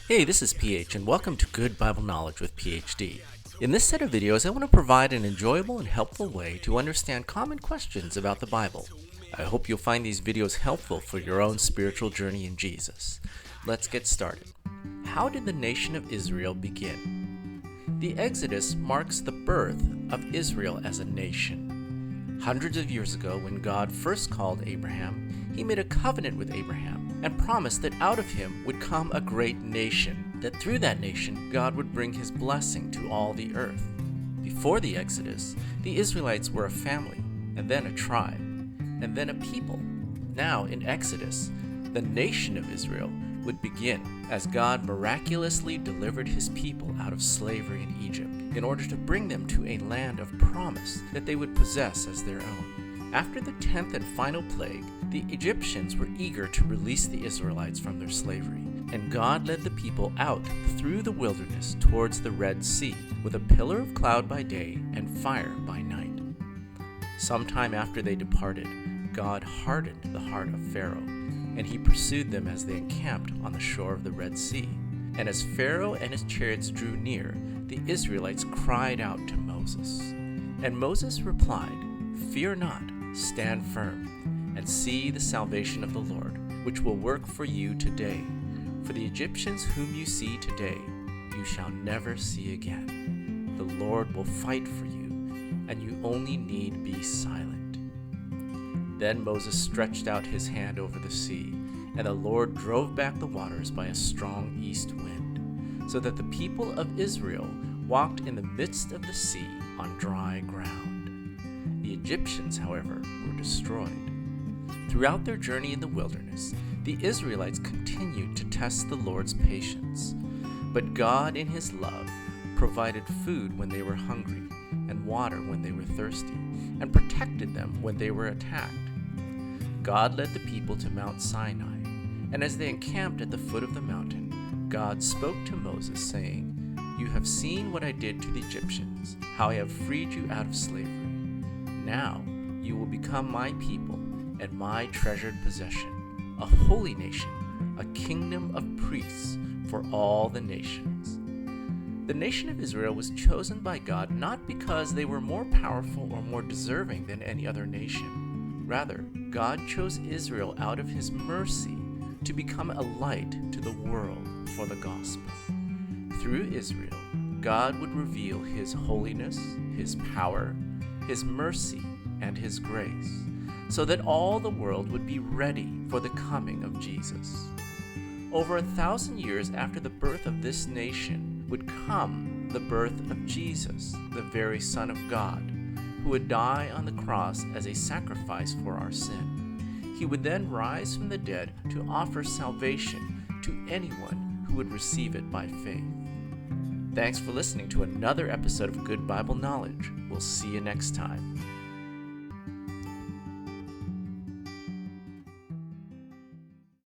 Hey, this is PH, and welcome to Good Bible Knowledge with PhD. In this set of videos, I want to provide an enjoyable and helpful way to understand common questions about the Bible. I hope you'll find these videos helpful for your own spiritual journey in Jesus. Let's get started. How did the nation of Israel begin? The Exodus marks the birth of Israel as a nation. Hundreds of years ago, when God first called Abraham, he made a covenant with Abraham and promised that out of him would come a great nation, that through that nation God would bring his blessing to all the earth. Before the Exodus, the Israelites were a family, and then a tribe, and then a people. Now, in Exodus, the nation of Israel would begin as God miraculously delivered his people out of slavery in Egypt in order to bring them to a land of promise that they would possess as their own. After the 10th and final plague, the Egyptians were eager to release the Israelites from their slavery, and God led the people out through the wilderness towards the Red Sea with a pillar of cloud by day and fire by night. Sometime after they departed, God hardened the heart of Pharaoh, and he pursued them as they encamped on the shore of the Red Sea. And as Pharaoh and his chariots drew near, the Israelites cried out to Moses. And Moses replied, "Fear not, stand firm, and see the salvation of the Lord, which will work for you today. For the Egyptians whom you see today, you shall never see again. The Lord will fight for you, and you only need be silent." Then Moses stretched out his hand over the sea, and the Lord drove back the waters by a strong east wind, so that the people of Israel walked in the midst of the sea on dry ground. The Egyptians, however, were destroyed. Throughout their journey in the wilderness, the Israelites continued to test the Lord's patience. But God, in his love, provided food when they were hungry, and water when they were thirsty, and protected them when they were attacked. God led the people to Mount Sinai, and as they encamped at the foot of the mountain, God spoke to Moses, saying, "You have seen what I did to the Egyptians, how I have freed you out of slavery. Now you will become my people and my treasured possession, a holy nation, a kingdom of priests for all the nations." The nation of Israel was chosen by God not because they were more powerful or more deserving than any other nation. Rather, God chose Israel out of his mercy to become a light to the world for the gospel. Through Israel, God would reveal his holiness, his power, his mercy, and his grace, so that all the world would be ready for the coming of Jesus. Over 1,000 years after the birth of this nation would come the birth of Jesus, the very Son of God, who would die on the cross as a sacrifice for our sin. He would then rise from the dead to offer salvation to anyone who would receive it by faith. Thanks for listening to another episode of Good Bible Knowledge. We'll see you next time.